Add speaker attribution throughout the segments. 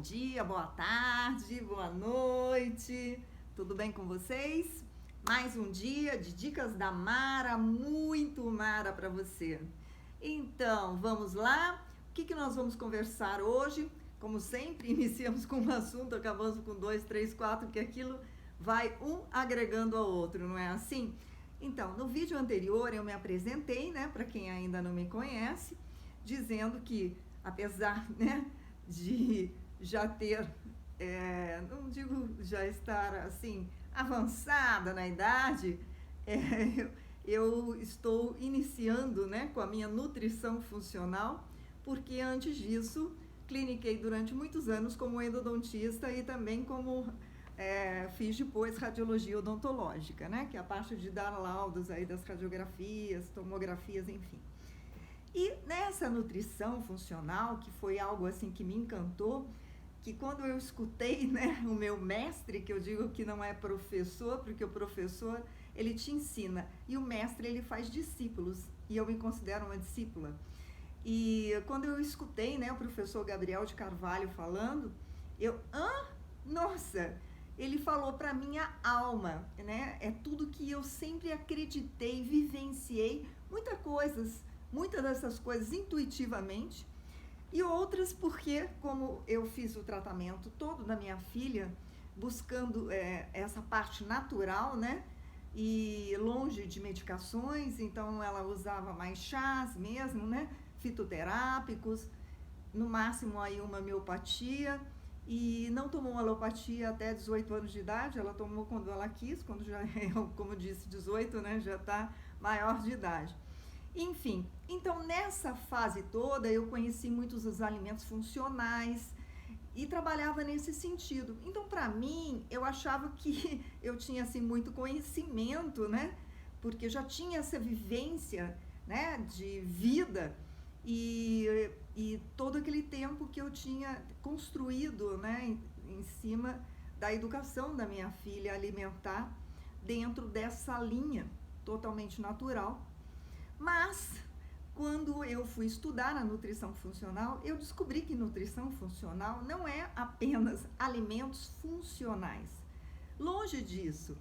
Speaker 1: dia, boa tarde, boa noite, tudo bem com vocês? Mais um dia de dicas da Mara, muito Mara para você. Então, vamos lá? O que nós vamos conversar hoje? Como sempre, iniciamos com um assunto, acabamos com 2, 3, 4, porque aquilo vai um agregando ao outro, não é assim? Então, no vídeo anterior eu me apresentei, né, para quem ainda não me conhece, dizendo que, apesar, né, de já ter, não digo já estar assim, avançada na idade, eu estou iniciando, né, com a minha nutrição funcional, porque antes disso cliniquei durante muitos anos como endodontista e também como fiz depois radiologia odontológica, né, que é a parte de dar laudos aí das radiografias, tomografias, enfim. E nessa nutrição funcional, que foi algo assim que me encantou, que quando eu escutei, né, o meu mestre, que eu digo que não é professor, porque o professor, ele te ensina, e o mestre, ele faz discípulos, e eu me considero uma discípula. E quando eu escutei, né, o professor Gabriel de Carvalho falando, nossa, ele falou para minha alma, né, é tudo que eu sempre acreditei, vivenciei, muitas dessas coisas intuitivamente, e outras porque, como eu fiz o tratamento todo da minha filha, buscando essa parte natural, né, e longe de medicações, então ela usava mais chás mesmo, né, fitoterápicos, no máximo aí uma homeopatia, e não tomou alopatia até 18 anos de idade, ela tomou quando ela quis, quando já é, como disse, 18, né, já está maior de idade. Enfim, então nessa fase toda eu conheci muitos dos alimentos funcionais e trabalhava nesse sentido. Então, para mim, eu achava que eu tinha assim muito conhecimento, né? Porque já tinha essa vivência, né, de vida e todo aquele tempo que eu tinha construído, né, em cima da educação da minha filha alimentar dentro dessa linha totalmente natural. Mas, quando eu fui estudar a nutrição funcional, eu descobri que nutrição funcional não é apenas alimentos funcionais. Longe disso.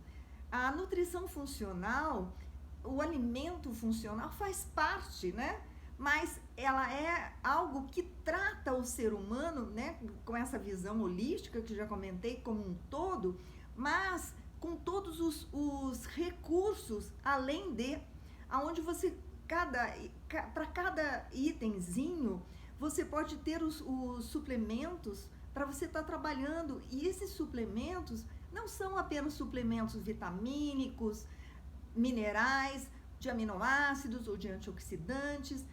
Speaker 1: A nutrição funcional, o alimento funcional faz parte, né? Mas ela é algo que trata o ser humano, né, com essa visão holística que já comentei como um todo, mas com todos os recursos, além de, aonde você para cada itemzinho, você pode ter os suplementos para você estar trabalhando. E esses suplementos não são apenas suplementos vitamínicos, minerais, de aminoácidos ou de antioxidantes,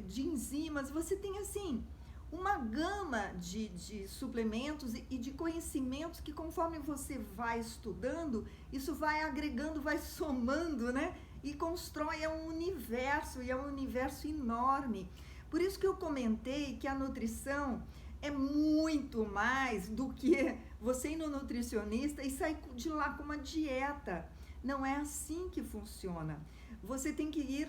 Speaker 1: de enzimas, você tem assim uma gama de suplementos e de conhecimentos que conforme você vai estudando, isso vai agregando, vai somando, né? E constrói um universo, e é um universo enorme. Por isso que eu comentei que a nutrição é muito mais do que você ir no nutricionista e sair de lá com uma dieta. Não é assim que funciona. Você tem que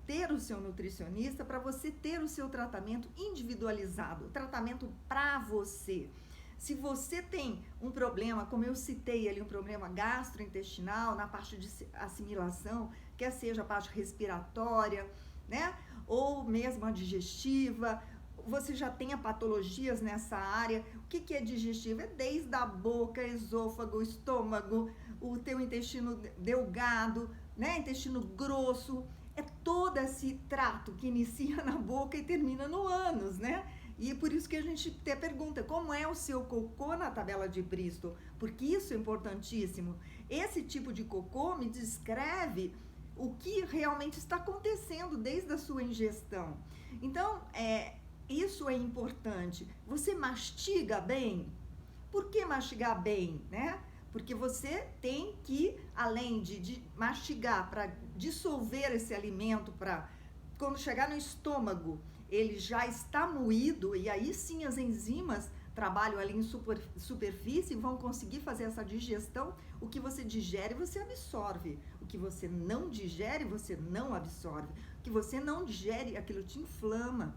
Speaker 1: ter o seu nutricionista para você ter o seu tratamento individualizado, tratamento para você. Se você tem um problema, como eu citei ali, um problema gastrointestinal, na parte de assimilação, quer seja a parte respiratória, né? Ou mesmo a digestiva, você já tenha patologias nessa área. O que é digestivo? É desde a boca, esôfago, estômago, o teu intestino delgado, né? Intestino grosso, é todo esse trato que inicia na boca e termina no ânus, né? E por isso que a gente até pergunta, como é o seu cocô na tabela de Bristol? Porque isso é importantíssimo. Esse tipo de cocô me descreve o que realmente está acontecendo desde a sua ingestão. Então, isso é importante. Você mastiga bem? Por que mastigar bem, né? Porque você tem que, além de mastigar para dissolver esse alimento, para quando chegar no estômago, ele já está moído, e aí sim as enzimas trabalham ali em superfície e vão conseguir fazer essa digestão. O que você digere, você absorve. O que você não digere, você não absorve. O que você não digere, aquilo te inflama.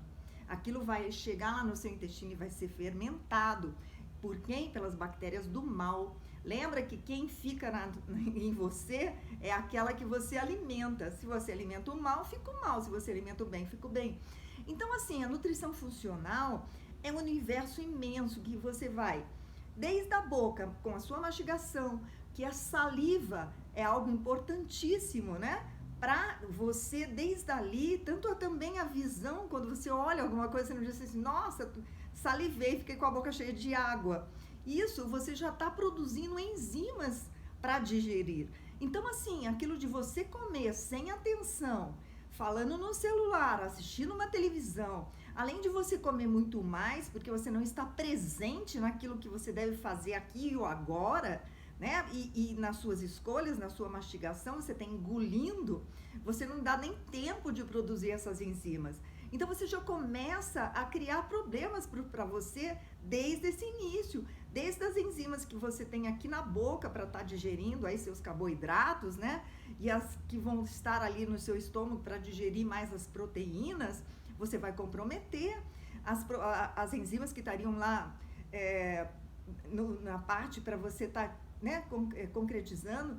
Speaker 1: aquilo vai chegar lá no seu intestino e vai ser fermentado. Por quem? Pelas bactérias do mal. Lembra que quem fica em você é aquela que você alimenta. Se você alimenta o mal, fica o mal. Se você alimenta o bem, fica o bem. Então, assim, a nutrição funcional é um universo imenso que você vai, desde a boca, com a sua mastigação, que a saliva é algo importantíssimo, né? Para você, desde ali, tanto também a visão, quando você olha alguma coisa, você não diz assim, nossa, salivei, fiquei com a boca cheia de água. Isso, você já está produzindo enzimas para digerir. Então, assim, aquilo de você comer sem atenção, falando no celular, assistindo uma televisão, além de você comer muito mais, porque você não está presente naquilo que você deve fazer aqui ou agora, né? E nas suas escolhas, na sua mastigação, você está engolindo, você não dá nem tempo de produzir essas enzimas. Então você já começa a criar problemas para você desde esse início, desde as enzimas que você tem aqui na boca para estar digerindo aí seus carboidratos, né? E as que vão estar ali no seu estômago para digerir mais as proteínas, você vai comprometer as enzimas que estariam lá na parte para você estar, né, concretizando.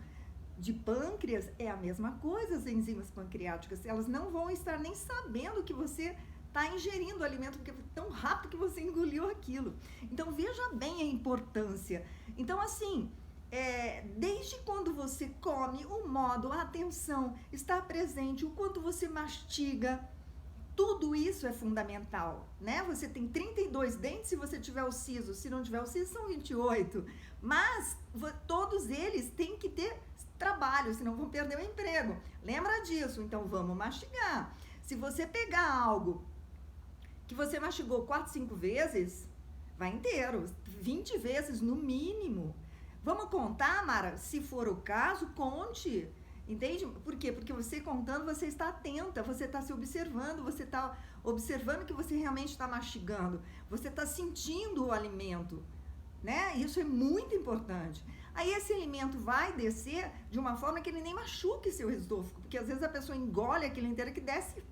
Speaker 1: De pâncreas é a mesma coisa, as enzimas pancreáticas, elas não vão estar nem sabendo que você está ingerindo o alimento, porque é tão rápido que você engoliu aquilo. Então, veja bem a importância. Então, assim, desde quando você come, o modo, a atenção, estar presente, o quanto você mastiga, tudo isso é fundamental, né? Você tem 32 dentes se você tiver o siso, se não tiver o siso são 28, mas todos eles têm que ter trabalho, senão vão perder o emprego. Lembra disso? Então vamos mastigar. Se você pegar algo que você mastigou 4, 5 vezes, vai inteiro, 20 vezes no mínimo. Vamos contar, Mara? Se for o caso, conte. Entende? Por quê? Porque você contando, você está atenta, você está se observando, você está observando que você realmente está mastigando, você está sentindo o alimento, né? Isso é muito importante. Aí esse alimento vai descer de uma forma que ele nem machuque seu esôfago, porque às vezes a pessoa engole aquilo inteiro que desce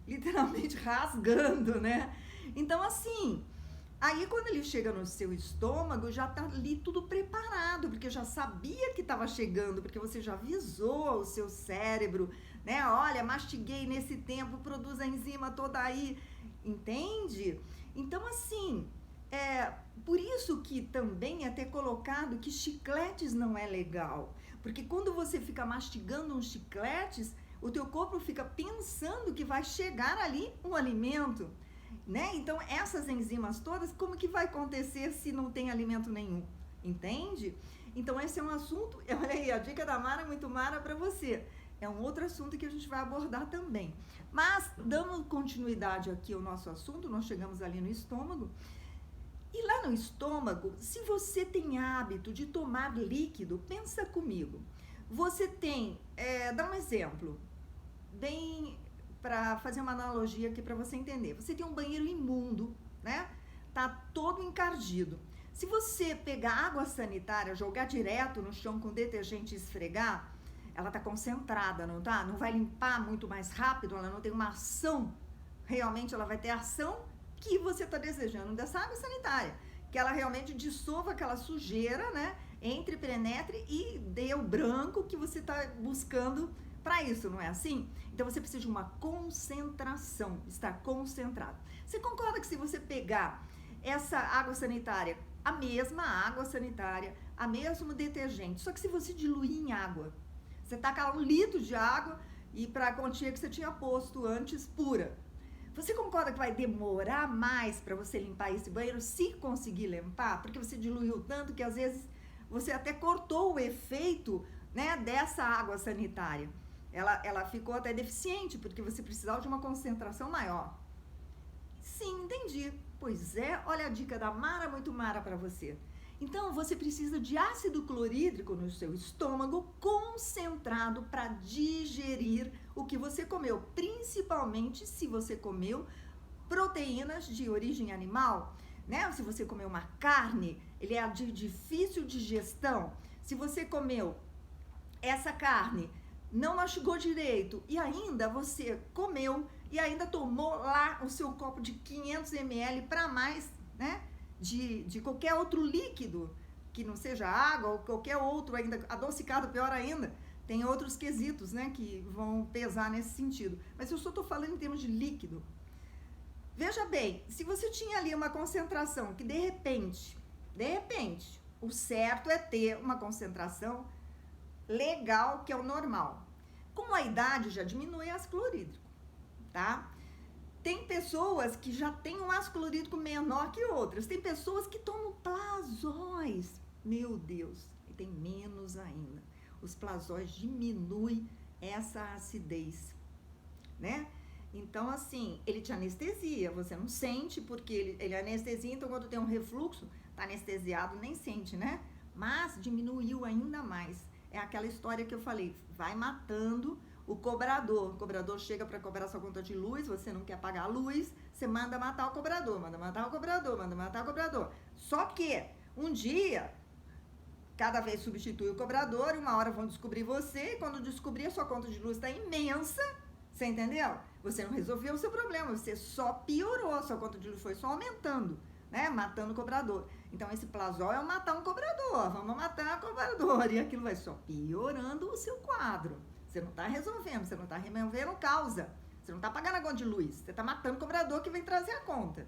Speaker 1: literalmente rasgando, né? Então, assim, aí quando ele chega no seu estômago, já tá ali tudo preparado, porque já sabia que estava chegando, porque você já avisou o seu cérebro, né? Olha, mastiguei nesse tempo, produz a enzima toda aí, entende? Então, assim, por isso que também é ter colocado que chicletes não é legal, porque quando você fica mastigando uns chicletes, o teu corpo fica pensando que vai chegar ali um alimento, né? Então essas enzimas todas, como que vai acontecer se não tem alimento nenhum? Entende? Então esse é um assunto, olha aí, a dica da Mara é muito Mara para você. É um outro assunto que a gente vai abordar também. Mas, dando continuidade aqui ao nosso assunto, nós chegamos ali no estômago. E lá no estômago, se você tem hábito de tomar líquido, pensa comigo. Você tem, dá um exemplo, bem para fazer uma analogia aqui para você entender. Você tem um banheiro imundo, né? Tá todo encardido. Se você pegar água sanitária, jogar direto no chão com detergente e esfregar, ela tá concentrada, não tá? Não vai limpar muito mais rápido, ela não tem uma ação. Realmente ela vai ter ação que você está desejando dessa água sanitária, que ela realmente dissolva aquela sujeira, né? Entre, penetre e dê o branco que você está buscando para isso, não é assim? Então você precisa de uma concentração, estar concentrado. Você concorda que se você pegar essa água sanitária, a mesma água sanitária, a mesmo detergente, só que se você diluir em água, você tacar 1 litro de água e para a quantia que você tinha posto antes, pura, você concorda que vai demorar mais para você limpar esse banheiro, se conseguir limpar? Porque você diluiu tanto que às vezes você até cortou o efeito, né, dessa água sanitária. Ela ficou até deficiente, porque você precisava de uma concentração maior. Sim, entendi. Pois é, olha a dica da Mara, muito Mara para você. Então, você precisa de ácido clorídrico no seu estômago concentrado para digerir o que você comeu, principalmente se você comeu proteínas de origem animal, né? Se você comeu uma carne, ele é de difícil digestão. Se você comeu essa carne, não mastigou direito e ainda você comeu e ainda tomou lá o seu copo de 500 ml para mais, né? De qualquer outro líquido, que não seja água ou qualquer outro ainda, adocicado, pior ainda. Tem outros quesitos, né, que vão pesar nesse sentido. Mas eu só estou falando em termos de líquido. Veja bem, se você tinha ali uma concentração que de repente, o certo é ter uma concentração legal, que é o normal. Com a idade já diminui ácido clorídrico, tá? Tem pessoas que já têm um ácido clorídrico menor que outras. Tem pessoas que tomam plasóis. Meu Deus, e tem menos ainda. Os plasóis diminuem essa acidez, né? Então, assim, ele te anestesia, você não sente, porque ele anestesia, então quando tem um refluxo, tá anestesiado, nem sente, né? Mas diminuiu ainda mais. É aquela história que eu falei, vai matando o cobrador chega para cobrar sua conta de luz, você não quer pagar a luz, você manda matar o cobrador, manda matar o cobrador. Só que um dia, cada vez substitui o cobrador, e uma hora vão descobrir você, e quando descobrir a sua conta de luz está imensa, você entendeu? Você não resolveu o seu problema, você só piorou, a sua conta de luz foi só aumentando, né? Matando o cobrador. Então esse plasol é matar um cobrador, vamos matar o cobrador, e aquilo vai só piorando o seu quadro. Você não está resolvendo, você não está removendo causa, você não está pagando a conta de luz, você está matando o cobrador que vem trazer a conta,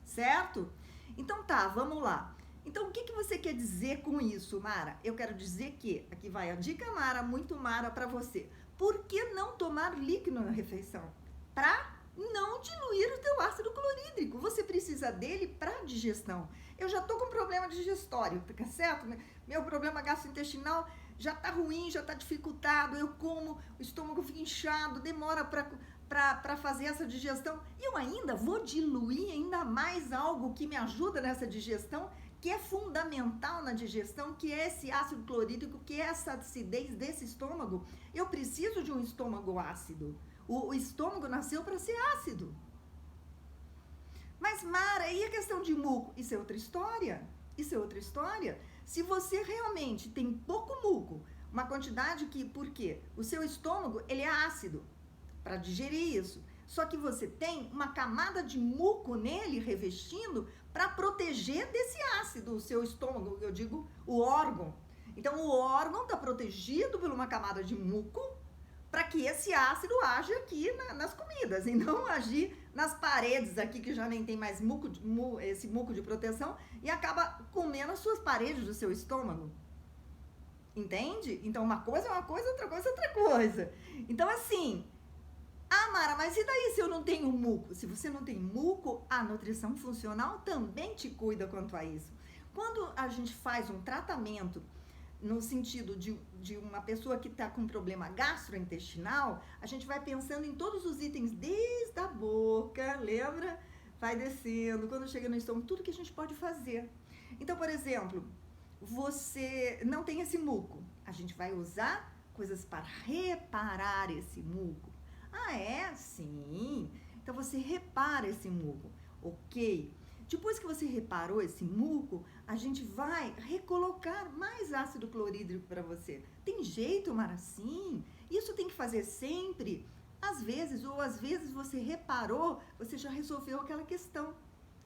Speaker 1: certo? Então tá, vamos lá. Então o que você quer dizer com isso, Mara? Eu quero dizer que, aqui vai a dica Mara, muito Mara para você. Por que não tomar líquido na refeição? Para não diluir o teu ácido clorídrico, você precisa dele para digestão. Eu já tô com problema digestório, tá certo? Meu problema gastrointestinal já tá ruim, já tá dificultado, eu como, o estômago fica inchado, demora para fazer essa digestão, e eu ainda vou diluir ainda mais algo que me ajuda nessa digestão, que é fundamental na digestão, que é esse ácido clorídrico, que é essa acidez desse estômago. Eu preciso de um estômago ácido. O estômago nasceu para ser ácido. Mas, Mara, e a questão de muco? Isso é outra história. Se você realmente tem pouco muco, uma quantidade que, por quê? O seu estômago, ele é ácido para digerir isso. Só que você tem uma camada de muco nele revestindo para proteger desse ácido o seu estômago, eu digo o órgão. Então o órgão está protegido por uma camada de muco para que esse ácido age aqui nas comidas e não agir nas paredes aqui, que já nem tem mais esse muco de proteção, e acaba comendo as suas paredes do seu estômago. Entende? Então uma coisa é uma coisa, outra coisa é outra coisa. Então assim, Mara, mas e daí se eu não tenho muco? Se você não tem muco, a nutrição funcional também te cuida quanto a isso. Quando a gente faz um tratamento no sentido de uma pessoa que está com problema gastrointestinal, a gente vai pensando em todos os itens, desde a boca, lembra? Vai descendo, quando chega no estômago, tudo que a gente pode fazer. Então, por exemplo, você não tem esse muco, a gente vai usar coisas para reparar esse muco. É? Sim. Então você repara esse muco, ok? Depois que você reparou esse muco, a gente vai recolocar mais ácido clorídrico para você. Tem jeito, Mara? Sim. Isso tem que fazer sempre. Às vezes você reparou, você já resolveu aquela questão.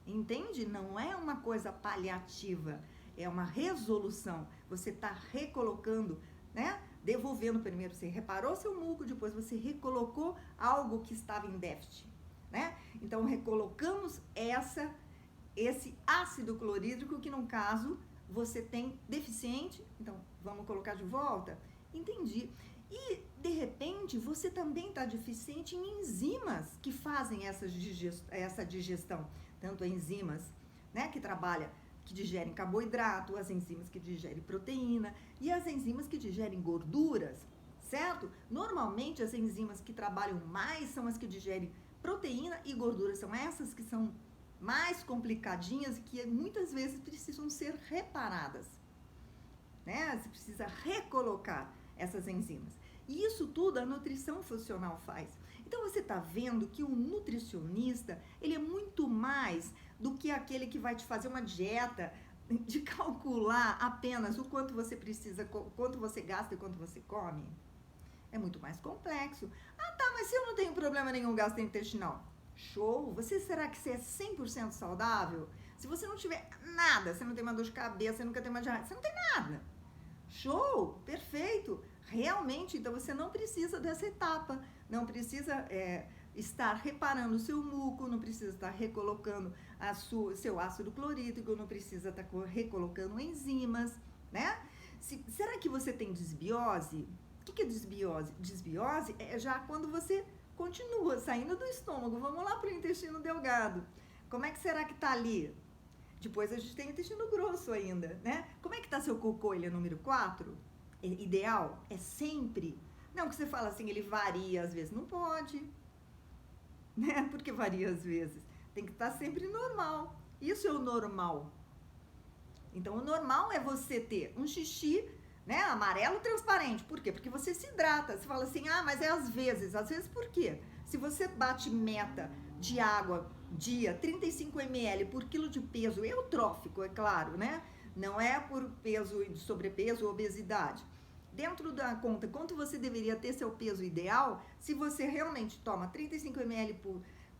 Speaker 1: Entende? Não é uma coisa paliativa, é uma resolução. Você está recolocando, né? Devolvendo primeiro, você reparou seu muco, depois você recolocou algo que estava em déficit, né? Então, recolocamos esse ácido clorídrico que, no caso, você tem deficiente. Então, vamos colocar de volta? Entendi. E, de repente, você também está deficiente em enzimas que fazem essa digestão. Tanto enzimas, né, que digerem carboidrato, as enzimas que digerem proteína e as enzimas que digerem gorduras, certo? Normalmente as enzimas que trabalham mais são as que digerem proteína e gordura, são essas que são mais complicadinhas e que muitas vezes precisam ser reparadas, né? Você precisa recolocar essas enzimas. E isso tudo a nutrição funcional faz. Então você está vendo que o nutricionista, ele é muito mais do que aquele que vai te fazer uma dieta de calcular apenas o quanto você precisa, quanto você gasta e quanto você come. É muito mais complexo. Tá, mas mas se eu não tenho problema nenhum gastrointestinal? Show! Será que você é 100% saudável? Se você não tiver nada, você não tem uma dor de cabeça, você nunca tem uma diarreia, você não tem nada. Show! Perfeito! Realmente, então você não precisa dessa etapa, não precisa estar reparando o seu muco, não precisa estar recolocando seu ácido clorídrico, não precisa estar recolocando enzimas, né? Será que você tem desbiose? O que é desbiose? Desbiose é já quando você continua saindo do estômago, vamos lá para o intestino delgado. Como é que será que tá ali? Depois a gente tem o intestino grosso ainda, né? Como é que tá seu cocô? Ele é número 4? É ideal? É sempre? Não, que você fala assim, ele varia às vezes. Não pode, né? Porque varia às vezes. Tem que estar sempre normal. Isso é o normal. Então, o normal é você ter um xixi, né, amarelo transparente. Por quê? Porque você se hidrata. Você fala assim, mas é às vezes. Às vezes por quê? Se você bate meta de água dia, 35 ml por quilo de peso eutrófico, é claro, né? Não é por peso de sobrepeso ou obesidade. Dentro da conta, quanto você deveria ter seu peso ideal, se você realmente toma 35 ml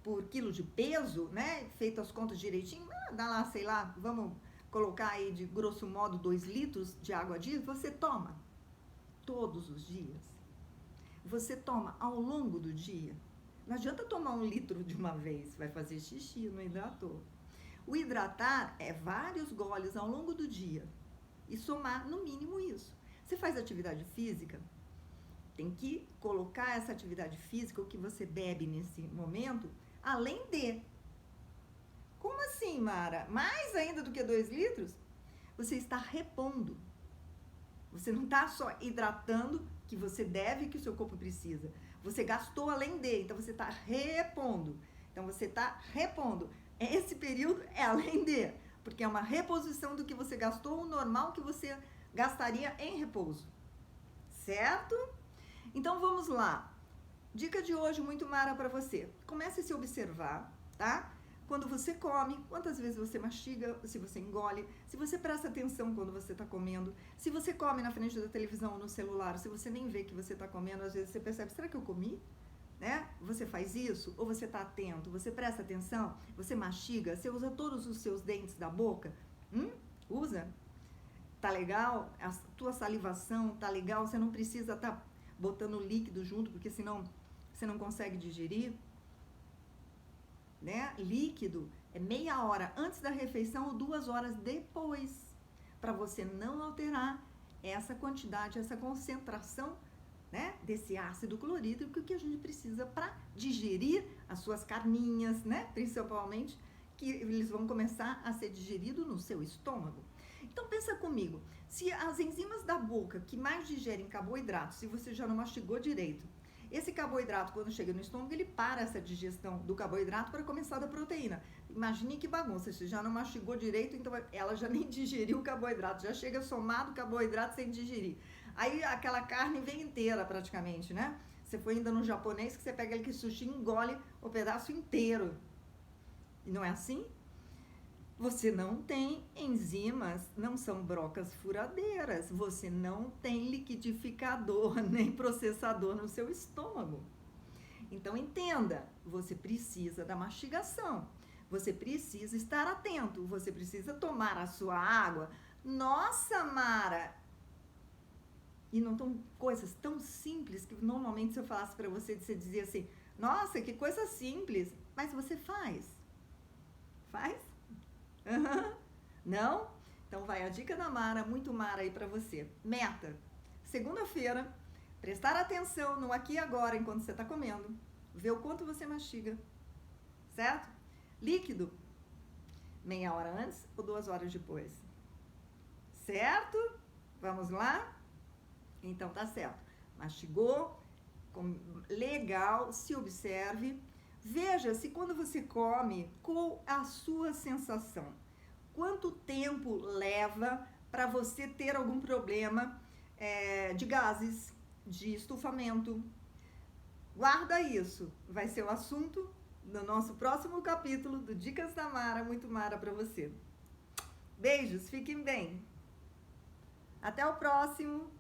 Speaker 1: por quilo de peso, né? Feito as contas direitinho, dá lá, sei lá, vamos colocar aí de grosso modo 2 litros de água a dia, você toma todos os dias. Você toma ao longo do dia. Não adianta tomar 1 litro de uma vez, vai fazer xixi, não hidratou. O hidratar é vários goles ao longo do dia e somar no mínimo isso. Você faz atividade física, tem que colocar essa atividade física, o que você bebe nesse momento, além de. Como assim, Mara? Mais ainda do que 2 litros? Você está repondo. Você não está só hidratando, que você deve, que o seu corpo precisa. Você gastou além de, então você está repondo. Então você está repondo. Esse período é além de, porque é uma reposição do que você gastou, o normal que você gastaria em repouso. Certo? Então vamos lá. Dica de hoje muito mara para você. Comece a se observar, tá? Quando você come, quantas vezes você mastiga, se você engole, se você presta atenção quando você está comendo, se você come na frente da televisão ou no celular, se você nem vê que você está comendo, às vezes você percebe, será que eu comi? Né? Você faz isso? Ou você está atento? Você presta atenção? Você mastiga? Você usa todos os seus dentes da boca? Usa? Tá legal? A tua salivação tá legal? Você não precisa estar botando líquido junto, porque senão você não consegue digerir? Né? Líquido é meia hora antes da refeição ou 2 horas depois, para você não alterar essa quantidade, essa concentração, né, desse ácido clorídrico que a gente precisa para digerir as suas carninhas, né, principalmente, que eles vão começar a ser digeridos no seu estômago. Então pensa comigo, se as enzimas da boca que mais digerem carboidratos, se você já não mastigou direito, esse carboidrato, quando chega no estômago, ele para essa digestão do carboidrato para começar da proteína. Imagine que bagunça, se já não mastigou direito, então ela já nem digeriu o carboidrato, já chega somado o carboidrato sem digerir. Aí aquela carne vem inteira praticamente, né? Você foi ainda no japonês, que você pega aquele sushi e engole o pedaço inteiro. E não é assim? Você não tem enzimas, não são brocas furadeiras, você não tem liquidificador nem processador no seu estômago. Então entenda, você precisa da mastigação, você precisa estar atento, você precisa tomar a sua água. Nossa, Mara! E não tão coisas tão simples que normalmente se eu falasse para você, você dizia assim, nossa, que coisa simples, mas você faz. Faz? Não? Então vai a dica da Mara, muito Mara aí pra você. Meta, segunda-feira, prestar atenção no aqui e agora enquanto você tá comendo, ver o quanto você mastiga, certo? Líquido, meia hora antes ou 2 horas depois, certo? Vamos lá? Então tá certo, mastigou, legal, se observe. Veja se quando você come, qual a sua sensação? Quanto tempo leva para você ter algum problema de gases, de estufamento? Guarda isso, vai ser o assunto do nosso próximo capítulo do Dicas da Mara, muito Mara para você. Beijos, fiquem bem. Até o próximo.